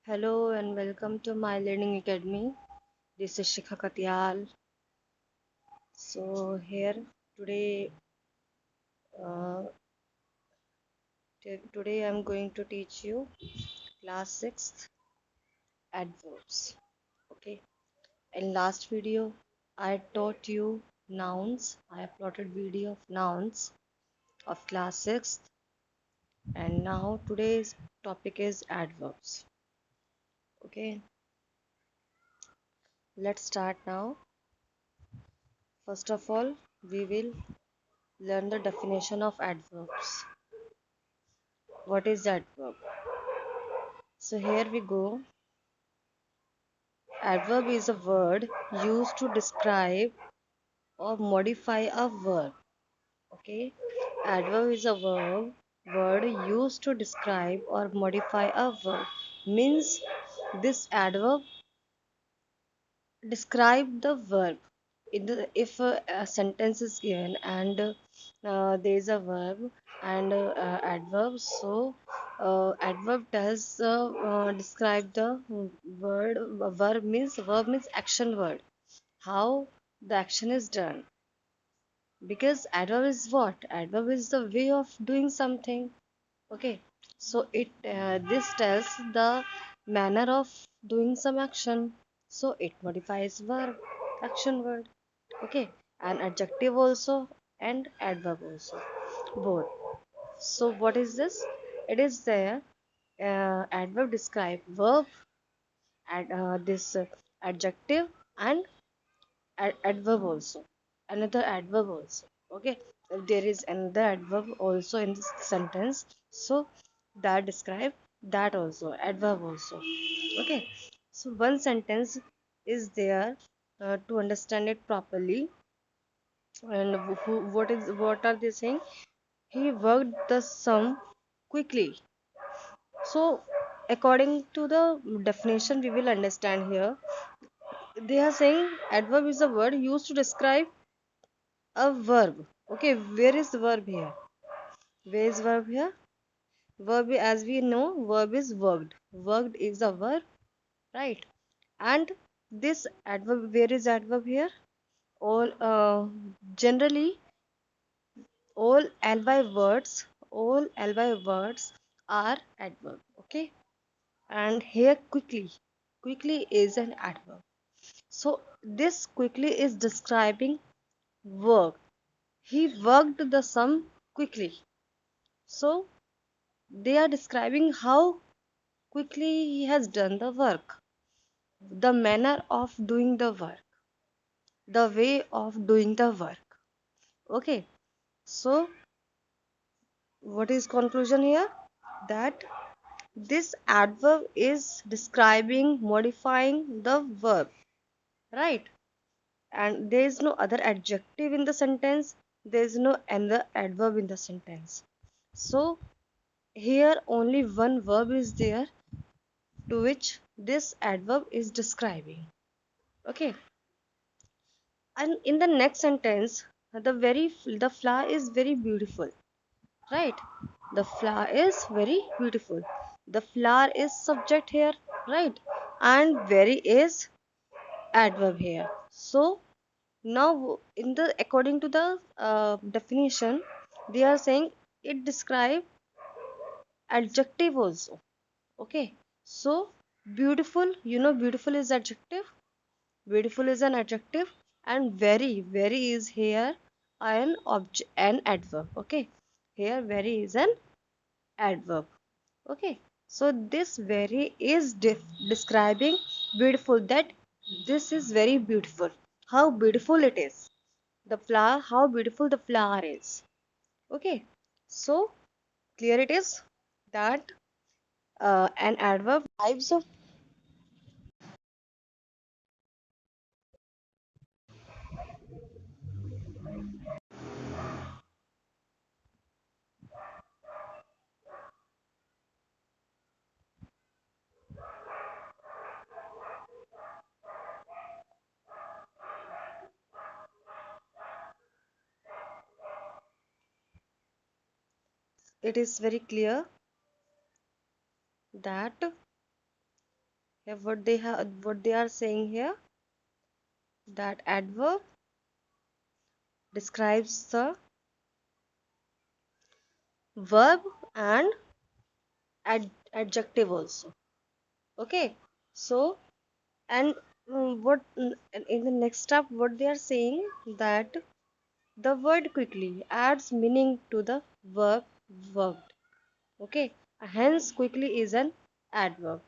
Hello and welcome to my learning academy. This is Shikha Katyal. So here today, uh, today I'm going to teach you class 6th adverbs. Okay. In last video, I taught you nouns. I uploaded video of nouns of class 6th, and now today's topic is adverbs. Okay. Let's start now. First of all, we will learn the definition of adverbs. What is adverb? So here we go. Adverb is a word used to describe or modify a verb. Okay. Adverb is a word used to describe or modify a verb. Means this adverb describe the verb. If a sentence is given and there is a verb and adverb, so adverb does describe the word. Verb means action word, how the action is done, because adverb is what? Adverb is the way of doing something. Okay, so it this tells the manner of doing some action, so it modifies verb, action word. Okay, and adjective also and adverb also, both. So what is this? It is there. Adverb describe verb, this adjective and adverb also, another adverb also. Okay, if there is another adverb also in this sentence, so that describe that also, adverb also. Okay, so one sentence is there, to understand it properly. And what are they saying? He worked the sum quickly. So according to the definition we will understand here, they are saying adverb is a word used to describe a verb. Okay, where is the verb here? Where is verb here? Verb, as we know, verb is worked. Worked is a verb, right? And this adverb, where is adverb here? All generally all ly words are adverb. Okay, and here quickly is an adverb. So this quickly is describing work. He worked the sum quickly. So they are describing how quickly he has done the work, the manner of doing the work, the way of doing the work. Okay, so what is conclusion here? That this adverb is describing, modifying the verb, right? And there is no other adjective in the sentence, there is no another adverb in the sentence. So here only one verb is there to which this adverb is describing. Okay, and in the next sentence, the flower is very beautiful, right? The flower is very beautiful. The flower is subject here, right? And very is adverb here. So now in the according to the definition, they are saying it describe adjective also. Okay, so beautiful, beautiful is adjective. Beautiful is an adjective, and very is here an adverb. Okay, here very is an adverb. Okay, so this very is describing beautiful, that this is very beautiful, how beautiful it is, the flower, how beautiful the flower is. Okay, so clear it is that an adverb types of. It is very clear that Here what they are saying here, that adverb describes the verb and adjective also. Okay, so and what in the next step what they are saying, that the word quickly adds meaning to the verb worked. Okay, hence quickly is an adverb,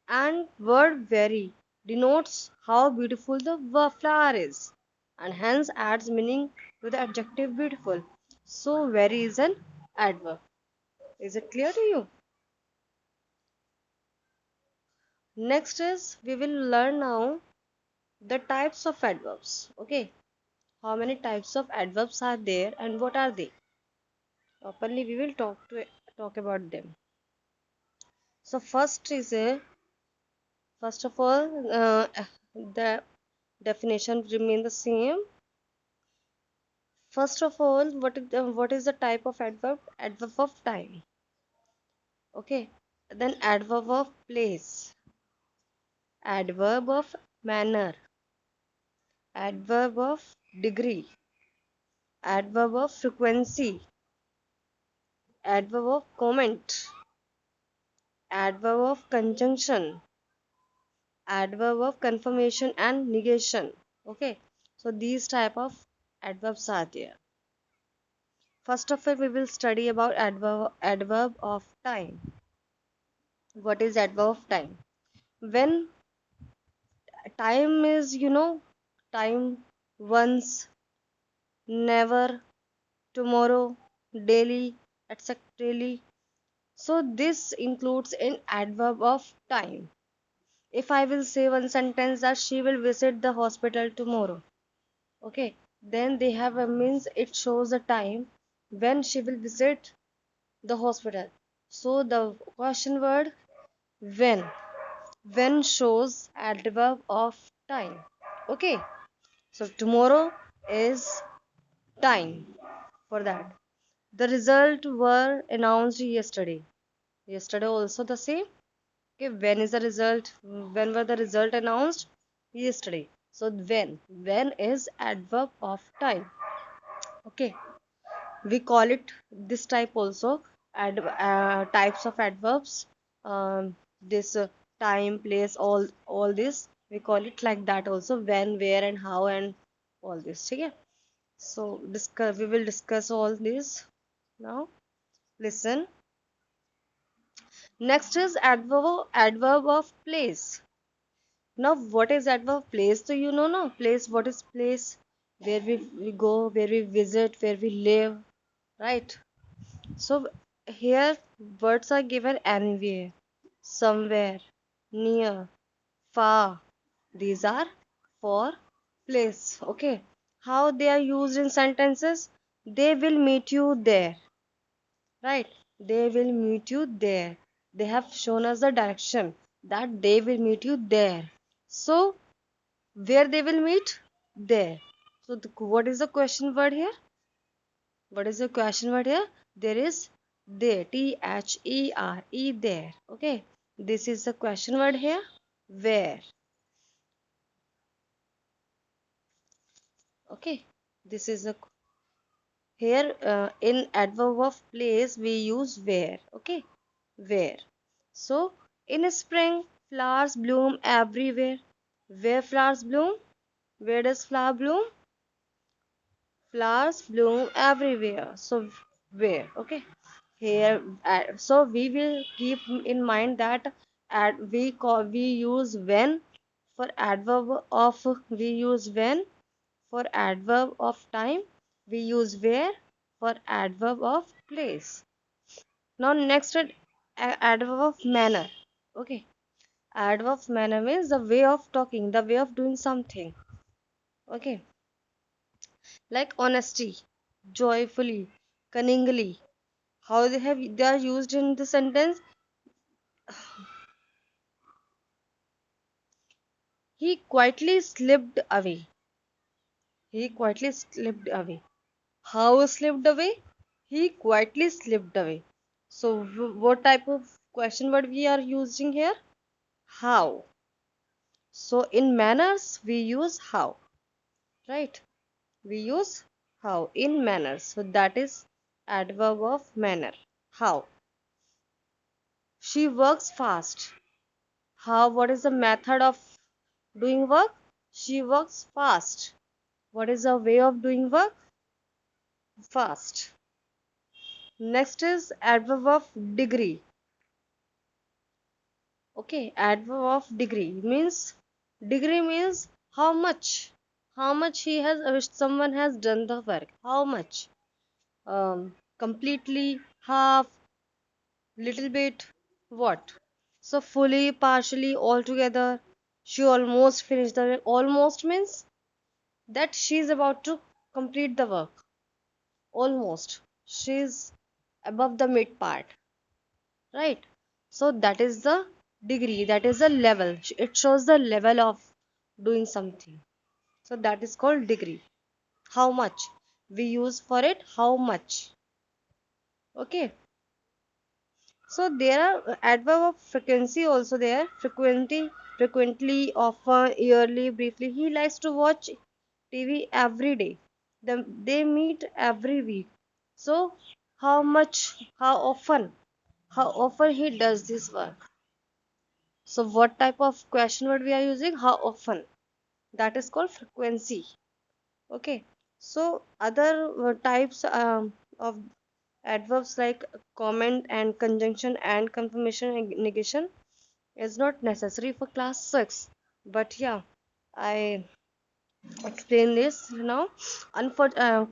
and word very denotes how beautiful the flower is, and hence adds meaning to the adjective beautiful. So very is an adverb. Is it clear to you? Next is we will learn now the types of adverbs. Okay, how many types of adverbs are there and what are they? Openly we will talk about them. So first of all, the definition remain the same. First of all, what is the type of adverb? Adverb of time. Okay. Then adverb of place, adverb of manner, adverb of degree, adverb of frequency, adverb of comment, adverb of conjunction, adverb of confirmation and negation. Okay. So these type of adverbs are there. First of all, we will study about adverb of time. What is adverb of time? When time is, time, once, never, tomorrow, daily, etc. daily. So this includes an adverb of time. If I will say one sentence that she will visit the hospital tomorrow, okay, then they have a means, it shows the time when she will visit the hospital. So the question word when. When shows adverb of time. Okay. So tomorrow is time for that. The result were announced yesterday. Yesterday also the same. Okay, when is the result? When were the result announced? Yesterday. So when. When is adverb of time. Okay. We call it this type also. Types of adverbs. This time, place, all this. We call it like that also. When, where, and how, and all this. Okay. So we will discuss all this now. Listen. Next is adverb of place. Now what is adverb of place? So you know no place. What is place? Where we go, where we visit, where we live, right? So here words are given anywhere, somewhere, near, far. These are for place. Okay. How they are used in sentences? They will meet you there. Right? They will meet you there. They have shown us the direction that they will meet you there. So, where they will meet? There. So, what is the question word here? What is the question word here? There is there. There. There. Okay. This is the question word here. Where? Okay. This is the here in adverb of place we use where. Okay. Where? So, in spring, flowers bloom everywhere. Where flowers bloom? Where does flower bloom? Flowers bloom everywhere. So, where? Okay. Here, so we will keep in mind that we use when for adverb of we use when for adverb of time. We use where for adverb of place. Now, next adverb of manner. Okay. Adverb of manner means the way of talking, the way of doing something. Okay. Like honesty, joyfully, cunningly. How they are used in the sentence? He quietly slipped away. He quietly slipped away. How slipped away? He quietly slipped away. So what type of question word we are using here? How? So in manners we use how, right? We use how in manners. So that is adverb of manner. How? She works fast. How? What is the method of doing work? She works fast. What is the way of doing work? Fast. Next is adverb of degree. Okay, adverb of degree means how much he has someone has done the work. How much? Completely, half, little bit, what? So fully, partially, altogether. She almost finished the work. Almost means that she is about to complete the work. Almost. She's above the mid part, right? So that is the degree, that is the level. It shows the level of doing something. So that is called degree. How much? We use for it how much. Okay. So there are adverb of frequency also there. Frequently, often, yearly, briefly. He likes to watch TV every day. They meet every week. So how much, how often he does this work. So what type of question word we are using? How often? That is called frequency. Okay. So other types of adverbs like comment and conjunction and confirmation and negation is not necessary for class 6. But yeah, I explain this now.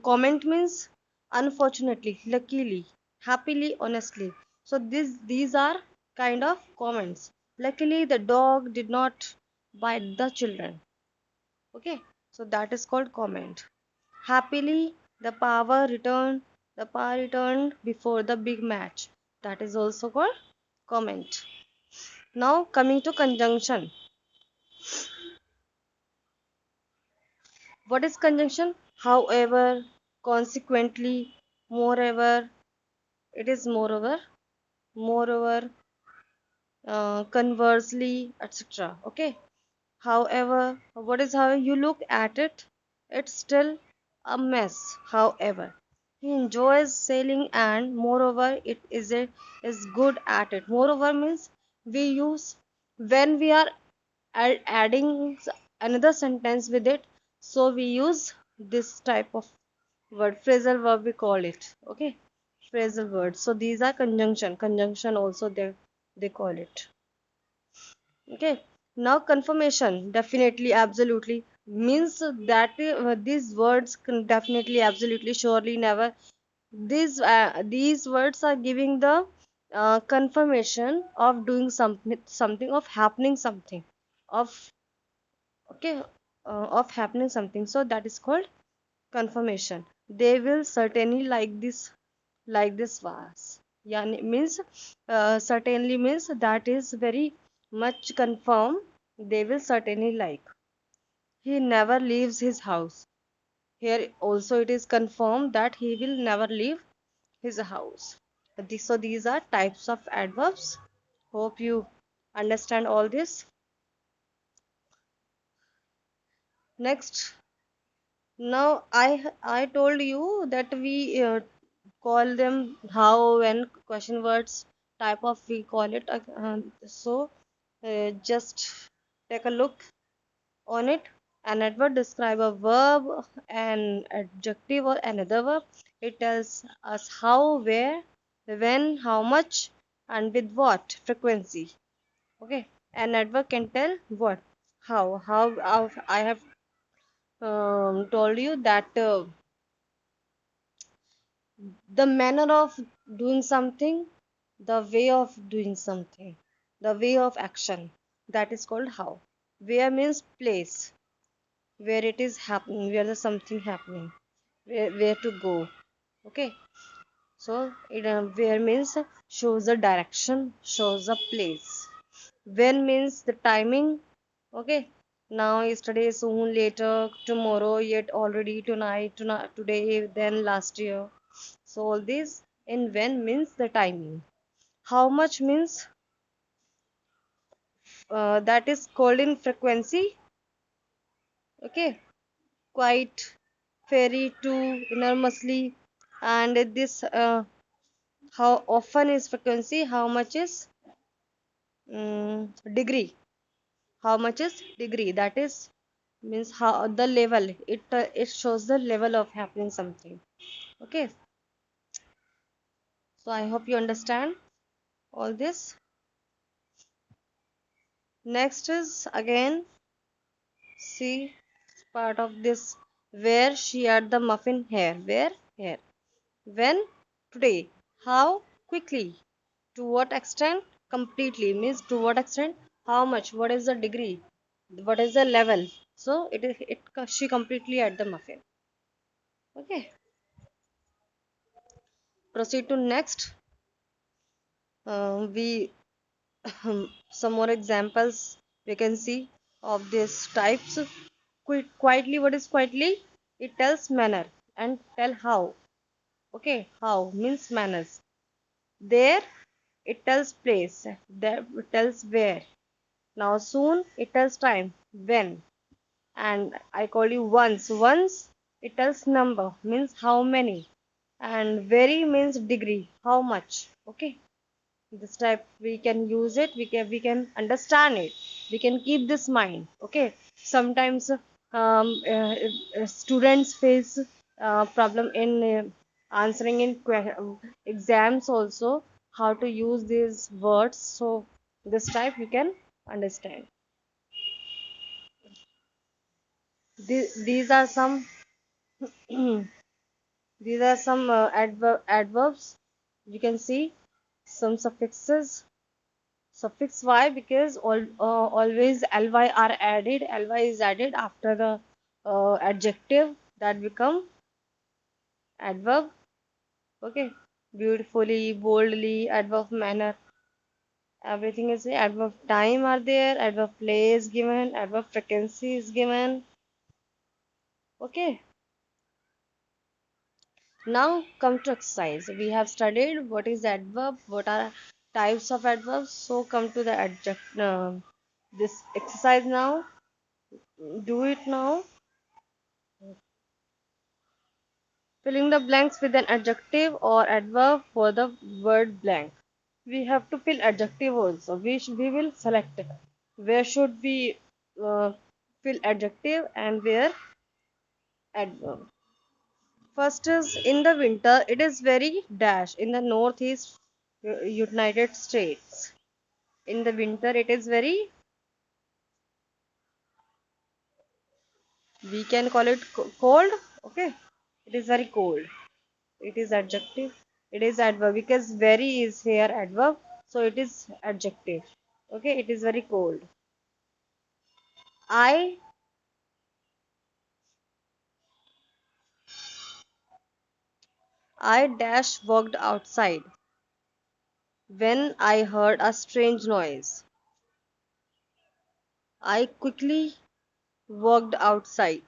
Comment means unfortunately, luckily, happily, honestly. So these are kind of comments. Luckily, the dog did not bite the children. Okay, so that is called comment. Happily, the power returned before the big match. That is also called comment. Now coming to conjunction. What is conjunction? However, consequently, moreover, it is moreover, conversely, etc. Okay. However, what is how you look at it? It's still a mess. However, he enjoys sailing and moreover is good at it. Moreover means we use when we are adding another sentence with it. So we use this type of word, phrasal verb we call it. Okay, phrasal words. So these are conjunction also they call it. Okay, now confirmation definitely, absolutely means that these words can definitely, absolutely, surely, never. These words are giving the confirmation of doing something, of happening something, of okay, of happening something. So that is called confirmation. They will certainly like this verse. Yeah, means certainly means that is very much confirm. They will certainly like. He never leaves his house. Here also it is confirmed that he will never leave his house. So these are types of adverbs. Hope you understand all this. Next, now I told you that we call them how, when, question words, type of we call it. So just take a look on it. An adverb describe a verb, an adjective or another verb. It tells us how, where, when, how much, and with what frequency. Okay, an adverb can tell what, how I have told you that the manner of doing something, the way of doing something, the way of action, that is called how. Where means place, where it is happening, where the something happening, where to go. Okay, so where means shows the direction, shows the place. When means the timing. Okay, now, yesterday, soon, later, tomorrow, yet, already, tonight, today, then, last year. So all these in when means the timing. How much means that is cold in frequency. Okay, quite, fairy to enormously, and this how often is frequency, how much is degree, how much is degree, that is means how the level, it shows the level of happening something. Okay, so I hope you understand all this. Next is again, see, part of this, where she had the muffin hair, where, here, when, today, how, quickly, to what extent, completely, means to what extent, how much, what is the degree, what is the level. So she completely had the muffin. Okay, proceed to next. We some more examples we can see of these types. Quietly, what is quietly? It tells manner and tell how. Okay, how means manners. There, it tells place. There, it tells where. Now soon, it tells time, when. And I call you once. Once, it tells number, means how many. And very means degree, how much. Okay, this type we can use it, we can understand it, we can keep this mind. Okay, sometimes students face problem in answering in exams also, how to use these words, so this type you can understand. These are some these are some adverbs. You can see some suffixes. Suffix y, because always ly are added. Ly is added after the adjective, that become adverb. Okay, beautifully, boldly, adverb manner. Everything is adverb time are there. Adverb place given. Adverb frequency is given. Okay. Now come to exercise. We have studied what is adverb, what are types of adverbs. So come to the adject. This exercise now. Do it now. Filling the blanks with an adjective or adverb for the word blank. We have to fill adjective also. We will select where should we uh, fill adjective and where adverb. First is in the winter, it is very dash in the northeast United States. In the winter, it is very, we can call it cold. Okay, it is very cold. It is adjective. It is adverb because very is here adverb, so it is adjective. Okay, it is very cold. I I dash walked outside when I heard a strange noise. I quickly walked outside.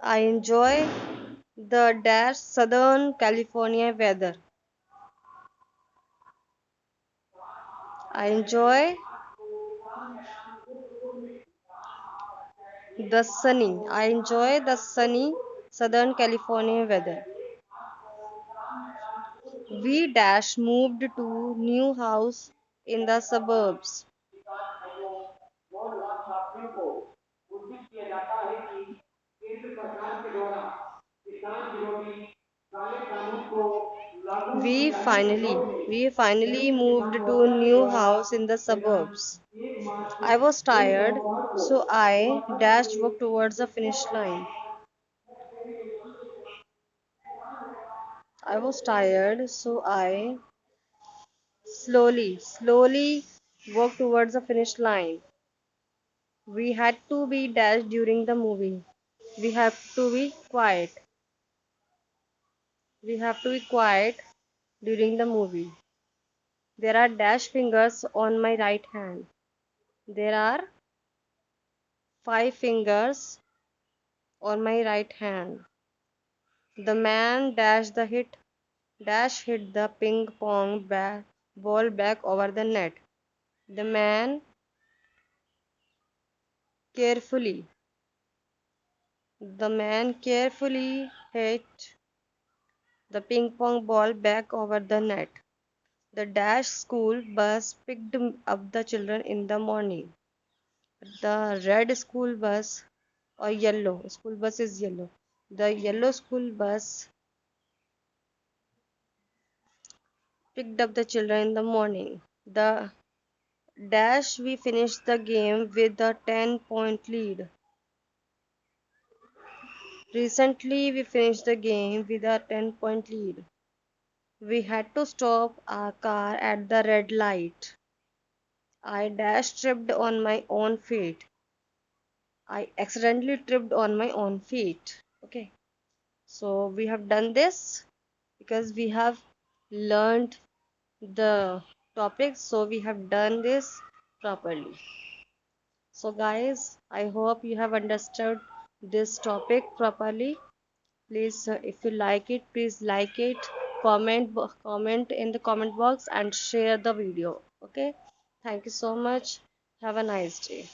I enjoy the dash Southern California weather. I enjoy I enjoy the sunny Southern California weather. We dash moved to new house in the suburbs. We finally moved to a new house in the suburbs. I was tired, so I dashed walk towards the finish line. I was tired, so I slowly walked towards the finish line. We had to be dashed during the movie. We have to be quiet. We have to be quiet during the movie. There are dash fingers on my right hand. There are 5 fingers on my right hand. The man dash hit the ping pong bat ball back over the net. The man carefully the man carefully hit the ping pong ball back over the net. The dash school bus picked up the children in the morning. The red school bus, or yellow school bus is yellow. The yellow school bus picked up the children in the morning. The dash we finished the game with a 10-point lead. Recently we finished the game with a 10-point lead. We had to stop our car at the red light. I dash tripped on my own feet. I accidentally tripped on my own feet. Okay. So we have done this because we have learned the topic. So we have done this properly. So guys, I hope you have understood this topic properly. Please, if you like it, please like it, comment in the comment box and share the video. Okay. Thank you so much. Have a nice day.